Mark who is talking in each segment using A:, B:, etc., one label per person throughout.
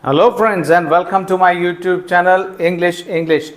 A: Hello friends and welcome to my YouTube channel English.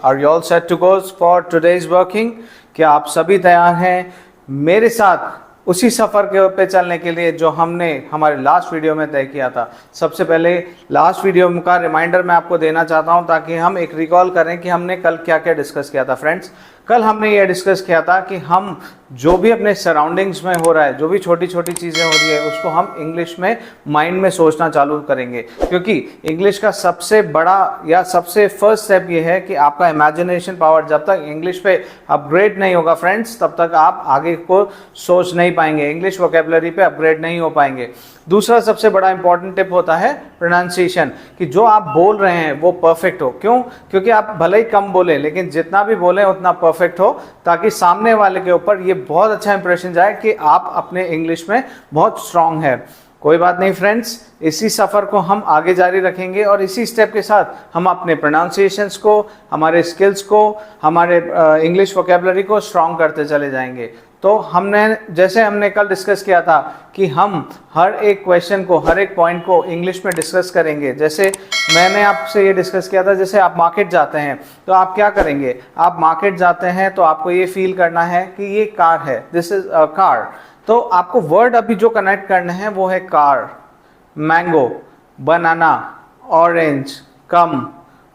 A: Are you all set to go for today's working? क्या आप सभी तैयार हैं मेरे साथ उसी सफ़र के पे चलने के लिए जो हमने हमारे लास्ट वीडियो में तय किया था। सबसे पहले लास्ट वीडियो का रिमाइंडर मैं आपको देना चाहता हूं ताकि हम एक रिकॉल करें कि हमने कल क्या क्या डिस्कस किया था। फ्रेंड्स, कल हमने ये डिस्कस किया था कि हम जो भी अपने सराउंडिंग्स में हो रहा है, जो भी छोटी छोटी चीज़ें हो रही है, उसको हम इंग्लिश में माइंड में सोचना चालू करेंगे, क्योंकि इंग्लिश का सबसे बड़ा या सबसे फर्स्ट स्टेप ये है कि आपका इमेजिनेशन पावर जब तक इंग्लिश पे अपग्रेड नहीं होगा फ्रेंड्स, तब तक आप आगे को सोच नहीं पाएंगे, इंग्लिश वोकेबलरी पे अपग्रेड नहीं हो पाएंगे। दूसरा सबसे बड़ा इंपॉर्टेंट टिप होता है प्रोनाउंसिएशन, कि जो आप बोल रहे हैं वो परफेक्ट हो। क्यों? क्योंकि आप भले ही कम बोले लेकिन जितना भी बोले उतना परफेक्ट हो, ताकि सामने वाले के ऊपर ये बहुत अच्छा इंप्रेशन जाए कि आप अपने इंग्लिश में बहुत स्ट्रांग है। कोई बात नहीं फ्रेंड्स, इसी सफ़र को हम आगे जारी रखेंगे और इसी स्टेप के साथ हम अपने प्रोनाउंसिएशंस को, हमारे स्किल्स को, हमारे इंग्लिश वोकेबलरी को स्ट्रांग करते चले जाएंगे। तो हमने कल डिस्कस किया था कि हम हर एक क्वेश्चन को, हर एक पॉइंट को इंग्लिश में डिस्कस करेंगे। जैसे मैंने आपसे ये डिस्कस किया था, जैसे आप मार्केट जाते हैं तो आप क्या करेंगे? आप मार्केट जाते हैं तो आपको ये फील करना है कि ये कार है, दिस इज अ कार। तो आपको वर्ड अभी जो कनेक्ट करने हैं वो है कार, मैंगो, बनाना, ऑरेंज, कम,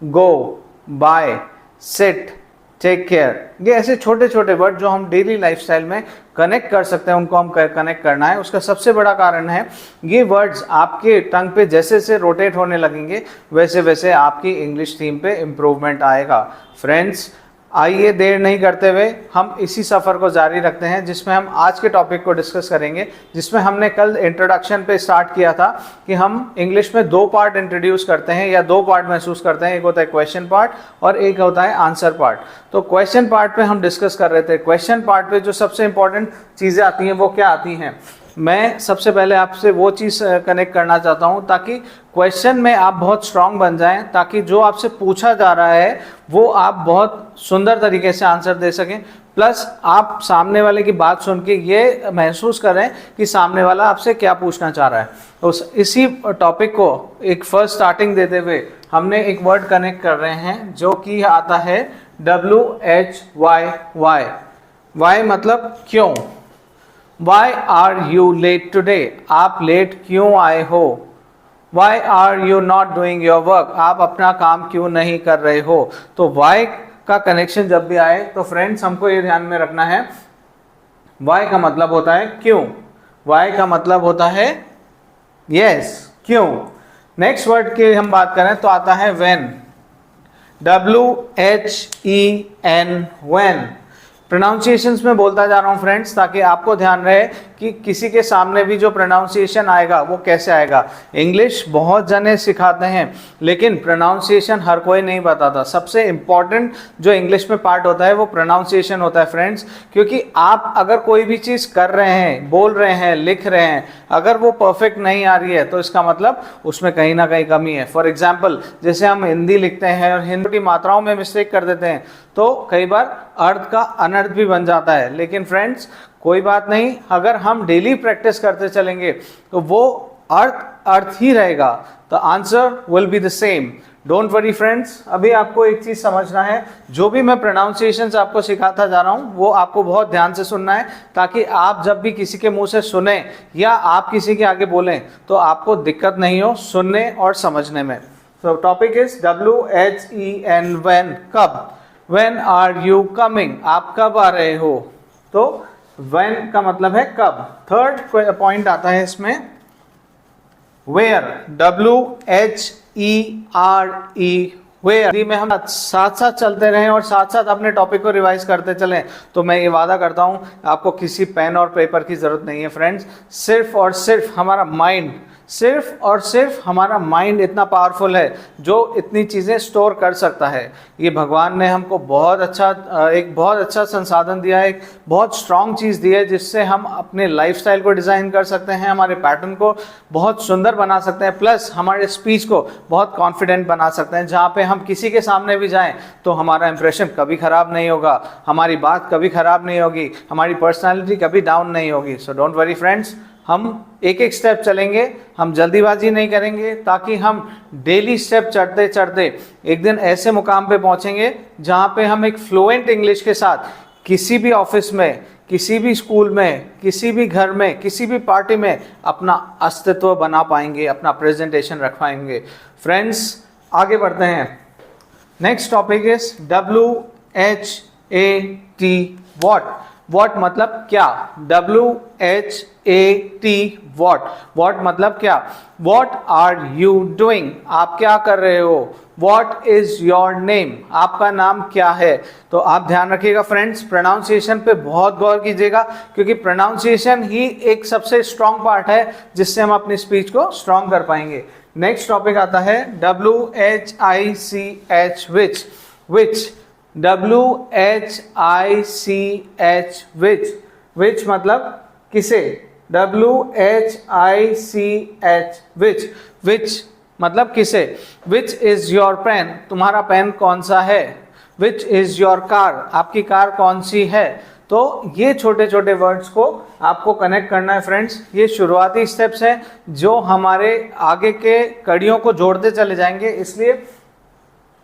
A: गो, बाय, सिट, टेक केयर। ये ऐसे छोटे छोटे वर्ड जो हम डेली लाइफस्टाइल में कनेक्ट कर सकते हैं, उनको हम कनेक्ट करना है। उसका सबसे बड़ा कारण है ये वर्ड्स आपके टंग पे जैसे जैसे रोटेट होने लगेंगे वैसे वैसे आपकी इंग्लिश थीम पे इम्प्रूवमेंट आएगा। फ्रेंड्स, आइए देर नहीं करते हुए हम इसी सफ़र को जारी रखते हैं, जिसमें हम आज के टॉपिक को डिस्कस करेंगे, जिसमें हमने कल इंट्रोडक्शन पे स्टार्ट किया था कि हम इंग्लिश में दो पार्ट इंट्रोड्यूस करते हैं या दो पार्ट महसूस करते हैं। एक होता है क्वेश्चन पार्ट और एक होता है आंसर पार्ट। तो क्वेश्चन पार्ट पे हम डिस्कस कर रहे थे। क्वेश्चन पार्ट पे जो सबसे इंपॉर्टेंट चीज़ें आती हैं वो क्या आती हैं? मैं सबसे पहले आपसे वो चीज़ कनेक्ट करना चाहता हूँ ताकि क्वेश्चन में आप बहुत स्ट्रांग बन जाएं, ताकि जो आपसे पूछा जा रहा है वो आप बहुत सुंदर तरीके से आंसर दे सकें, प्लस आप सामने वाले की बात सुन के ये महसूस करें कि सामने वाला आपसे क्या पूछना चाह रहा है। तो इसी टॉपिक को एक फर्स्ट स्टार्टिंग देते हुए हमने एक वर्ड कनेक्ट कर रहे हैं जो कि आता है WHY। वाई मतलब क्यों। Why are you late today? आप लेट क्यों आए हो? Why are you not doing your work? आप अपना काम क्यों नहीं कर रहे हो? तो why का कनेक्शन जब भी आए तो फ्रेंड्स हमको ये ध्यान में रखना है, why का मतलब होता है क्यों, why का मतलब होता है yes, क्यों। नेक्स्ट वर्ड की हम बात करें तो आता है when, WHEN, when। प्रोनाउंसिएशंस में बोलता जा रहा हूँ फ्रेंड्स, ताकि आपको ध्यान रहे कि किसी के सामने भी जो प्रोनाउंसिएशन आएगा वो कैसे आएगा। इंग्लिश बहुत जने सिखाते हैं लेकिन प्रोनाउंसिएशन हर कोई नहीं बताता। सबसे इम्पॉर्टेंट जो इंग्लिश में पार्ट होता है वो प्रोनाउंसिएशन होता है फ्रेंड्स, क्योंकि आप अगर कोई भी चीज़ कर रहे हैं, बोल रहे हैं, लिख रहे हैं, अगर वो परफेक्ट नहीं आ रही है तो इसका मतलब उसमें कहीं ना कहीं कमी है। फॉर एग्जाम्पल, जैसे हम हिंदी लिखते हैं और हिंदी की मात्राओं में मिस्टेक कर देते हैं तो कई बार अर्थ का अनर्थ भी बन जाता है। लेकिन फ्रेंड्स कोई बात नहीं, अगर हम डेली प्रैक्टिस करते चलेंगे तो वो अर्थ ही रहेगा। The answer will be the same. Don't worry friends, अभी आपको एक चीज़ समझना है, जो भी मैं प्रोनाउंसिएशंस आपको सिखाता जा रहा हूँ वो आपको बहुत ध्यान से सुनना है, ताकि आप जब भी किसी के मुंह से सुने या आप किसी के आगे बोलें तो आपको दिक्कत नहीं हो सुनने और समझने में। तो टॉपिक इज WHEN, when, कब। When are you coming? आप कब आ रहे हो? तो when का मतलब है कब। थर्ड पॉइंट आता है इसमें where, WHERE, where। में हम साथ साथ चलते रहें और साथ साथ अपने टॉपिक को रिवाइज करते चलें तो मैं ये वादा करता हूँ आपको किसी पेन और पेपर की ज़रूरत नहीं है फ्रेंड्स। सिर्फ और सिर्फ हमारा माइंड इतना पावरफुल है जो इतनी चीज़ें स्टोर कर सकता है। ये भगवान ने हमको एक बहुत अच्छा संसाधन दिया है, एक बहुत स्ट्रांग चीज़ दी है, जिससे हम अपने लाइफस्टाइल को डिज़ाइन कर सकते हैं, हमारे पैटर्न को बहुत सुंदर बना सकते हैं, प्लस हमारे स्पीच को बहुत कॉन्फिडेंट बना सकते हैं। जहाँ पे हम किसी के सामने भी जाएं तो हमारा इंप्रेशन कभी ख़राब नहीं होगा, हमारी बात कभी ख़राब नहीं होगी, हमारी पर्सनैलिटी कभी डाउन नहीं होगी। सो डोंट वरी फ्रेंड्स, हम एक एक स्टेप चलेंगे, हम जल्दीबाजी नहीं करेंगे, ताकि हम डेली स्टेप चढ़ते चढ़ते एक दिन ऐसे मुकाम पे पहुंचेंगे जहां पे हम एक फ्लुएंट इंग्लिश के साथ किसी भी ऑफिस में, किसी भी स्कूल में, किसी भी घर में, किसी भी पार्टी में अपना अस्तित्व बना पाएंगे, अपना प्रेजेंटेशन रख पाएंगे। फ्रेंड्स, आगे बढ़ते हैं। Next topic is WHAT what. What मतलब क्या? WHAT वॉट मतलब क्या? What are you doing? आप क्या कर रहे हो? What is your name? आपका नाम क्या है? तो आप ध्यान रखिएगा फ्रेंड्स, प्रोनाउंसिएशन पे बहुत गौर कीजिएगा, क्योंकि प्रोनाउंसिएशन ही एक सबसे स्ट्रॉन्ग पार्ट है जिससे हम अपनी स्पीच को स्ट्रॉन्ग कर पाएंगे। नेक्स्ट टॉपिक आता है WHICH which. Which, WHICH which. Which मतलब किसे? WHICH which. विच मतलब किसे? Which is your pen? तुम्हारा पेन कौन सा है? Which is your car? आपकी कार कौन सी है? तो ये छोटे छोटे वर्ड्स को आपको कनेक्ट करना है फ्रेंड्स। ये शुरुआती स्टेप्स हैं जो हमारे आगे के कड़ियों को जोड़ते चले जाएंगे, इसलिए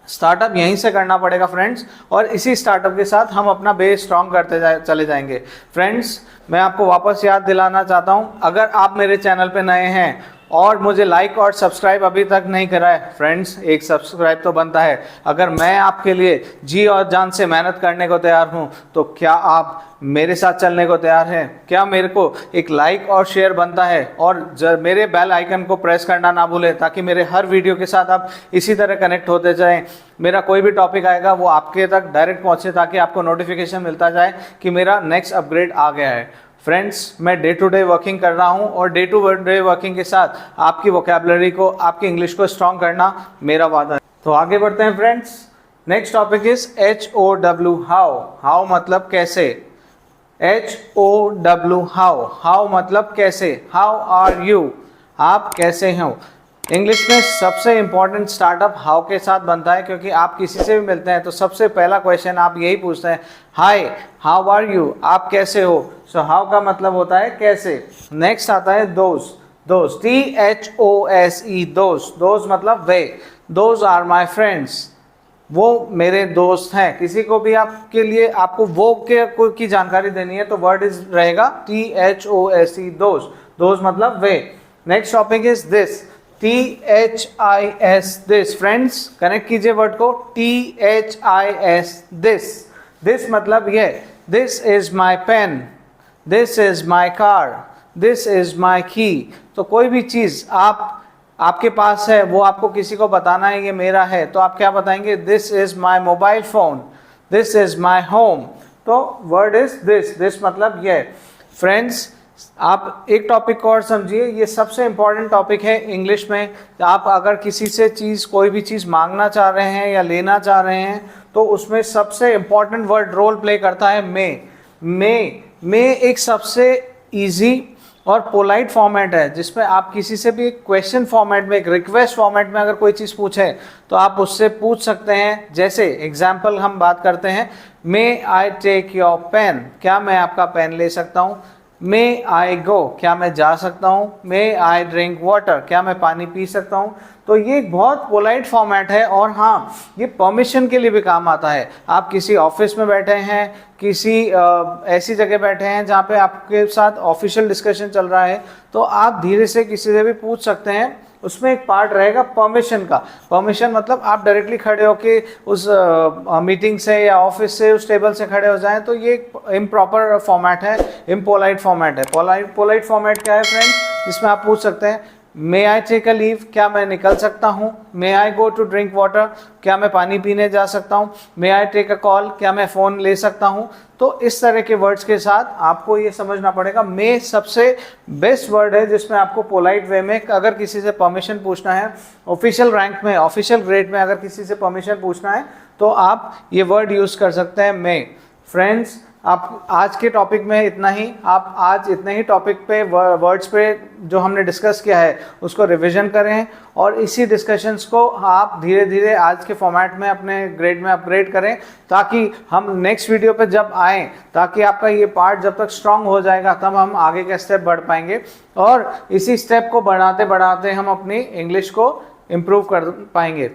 A: स्टार्टअप यहीं से करना पड़ेगा फ्रेंड्स, और इसी स्टार्टअप के साथ हम अपना बेस स्ट्रॉन्ग करते चले जाएंगे। फ्रेंड्स, मैं आपको वापस याद दिलाना चाहता हूं, अगर आप मेरे चैनल पे नए हैं और मुझे लाइक और सब्सक्राइब अभी तक नहीं करा है, फ्रेंड्स एक सब्सक्राइब तो बनता है। अगर मैं आपके लिए जी और जान से मेहनत करने को तैयार हूं, तो क्या आप मेरे साथ चलने को तैयार हैं? क्या मेरे को एक लाइक और शेयर बनता है? और मेरे बेल आइकन को प्रेस करना ना भूलें, ताकि मेरे हर वीडियो के साथ आप इसी तरह कनेक्ट होते जाएं। मेरा कोई भी टॉपिक आएगा वो आपके तक डायरेक्ट पहुंचे, ताकि आपको नोटिफिकेशन मिलता जाए कि मेरा नेक्स्ट अपग्रेड आ गया है। फ्रेंड्स, मैं डे टू डे वर्किंग कर रहा हूं, और डे टू डे वर्किंग के साथ आपकी वोकैबुलरी को, आपकी इंग्लिश को स्ट्रॉन्ग करना मेरा वादा है। तो आगे बढ़ते हैं friends. Next topic is HOW how. How मतलब कैसे? HOW how. हाउ मतलब कैसे? How are you? आप कैसे हो? इंग्लिश में सबसे इंपॉर्टेंट स्टार्टअप हाउ के साथ बनता है, क्योंकि आप किसी से भी मिलते हैं तो सबसे पहला क्वेश्चन आप यही पूछते हैं, हाय हाउ आर यू? आप कैसे हो? सो हाउ का मतलब होता है कैसे। नेक्स्ट आता है दोस्त। दोस्त, THOSE दोस्त। दोस्त मतलब वे। दोज आर माई फ्रेंड्स, वो मेरे दोस्त हैं। किसी को भी आपके लिए आपको वो के की जानकारी देनी है तो वर्ड इज रहेगा THOSE दोस्त। दोस्त मतलब वे। Next topic is this. THIS this. Friends, connect कीजिए वर्ड को, THIS दिस। दिस मतलब ये, this is my pen, this is my car, this is my key. तो कोई भी चीज आपके पास है, वो आपको किसी को बताना है ये मेरा है, तो आप क्या बताएंगे? This is my mobile phone, this is my home. तो वर्ड इज दिस। दिस मतलब ये। फ्रेंड्स, आप एक टॉपिक को और समझिए, ये सबसे इंपॉर्टेंट टॉपिक है इंग्लिश में। आप अगर किसी से कोई भी चीज़ मांगना चाह रहे हैं या लेना चाह रहे हैं, तो उसमें सबसे इंपॉर्टेंट वर्ड रोल प्ले करता है मे एक सबसे इजी और पोलाइट फॉर्मेट है, जिसमें आप किसी से भी एक क्वेश्चन फॉर्मेट में, एक रिक्वेस्ट फॉर्मेट में अगर कोई चीज़ पूछें तो आप उससे पूछ सकते हैं। जैसे एग्जाम्पल हम बात करते हैं, मे आई टेक योर पेन? क्या मैं आपका पेन ले सकता हूँ? मे आई गो? क्या मैं जा सकता हूँ? मे आई ड्रिंक वाटर? क्या मैं पानी पी सकता हूँ? तो ये एक बहुत पोलाइट फॉर्मेट है, और हाँ, ये परमिशन के लिए भी काम आता है। आप किसी ऑफिस में बैठे हैं, किसी ऐसी जगह बैठे हैं जहाँ पे आपके साथ ऑफिशियल डिस्कशन चल रहा है, तो आप धीरे से किसी से भी पूछ सकते हैं। उसमें एक पार्ट रहेगा परमिशन का। परमिशन मतलब आप डायरेक्टली खड़े होके उस मीटिंग से या ऑफिस से उस टेबल से खड़े हो जाएं, तो ये एक इम्प्रॉपर फॉर्मेट है, इम्पोलाइट फॉर्मेट है। पोलाइट फॉर्मेट क्या है फ्रेंड्स? जिसमें आप पूछ सकते हैं, मे आई टेक अ लीव? क्या मैं निकल सकता हूँ? मे आई गो टू ड्रिंक वाटर? क्या मैं पानी पीने जा सकता हूँ? मे आई टेक अ कॉल? क्या मैं फ़ोन ले सकता हूँ? तो इस तरह के वर्ड्स के साथ आपको ये समझना पड़ेगा, मे सबसे बेस्ट वर्ड है जिसमें आपको पोलाइट वे में अगर किसी से परमिशन पूछना है, ऑफिशियल रैंक में, ऑफिशियल ग्रेड में अगर किसी से परमिशन पूछना है, तो आप ये वर्ड यूज़ कर सकते हैं, मे। फ्रेंड्स, आप आज के टॉपिक में इतना ही, आप आज इतने ही टॉपिक पे वर्ड्स पे जो हमने डिस्कस किया है उसको रिवीजन करें और इसी डिस्कशंस को आप धीरे धीरे आज के फॉर्मेट में अपने ग्रेड में अपग्रेड करें, ताकि हम नेक्स्ट वीडियो पे जब आएँ, ताकि आपका ये पार्ट जब तक स्ट्रांग हो जाएगा तब हम आगे के स्टेप बढ़ पाएंगे और इसी स्टेप को बढ़ाते बढ़ाते हम अपनी इंग्लिश को इम्प्रूव कर पाएंगे।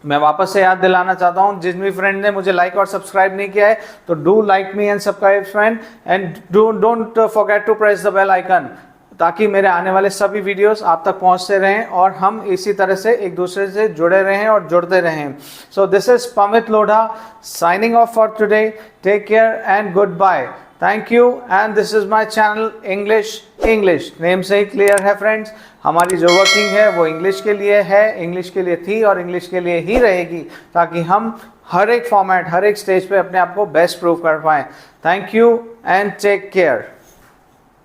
A: मैं वापस से याद दिलाना चाहता हूं, जिन भी फ्रेंड ने मुझे लाइक और सब्सक्राइब नहीं किया है तो do like me and subscribe friend and don't forget to press the bell icon, ताकि मेरे आने वाले सभी वीडियोस आप तक पहुंचते रहें और हम इसी तरह से एक दूसरे से जुड़े रहें और जुड़ते रहें। So this is Pamit Lodha signing off for today. Take care and good bye. Thank you and this is my channel English. Name से ही क्लियर है फ्रेंड्स, हमारी जो वर्किंग है वो इंग्लिश के लिए है, इंग्लिश के लिए थी और इंग्लिश के लिए ही रहेगी, ताकि हम हर एक फॉर्मेट हर एक स्टेज पे अपने आप को बेस्ट प्रूव कर पाएं। Thank you and take care.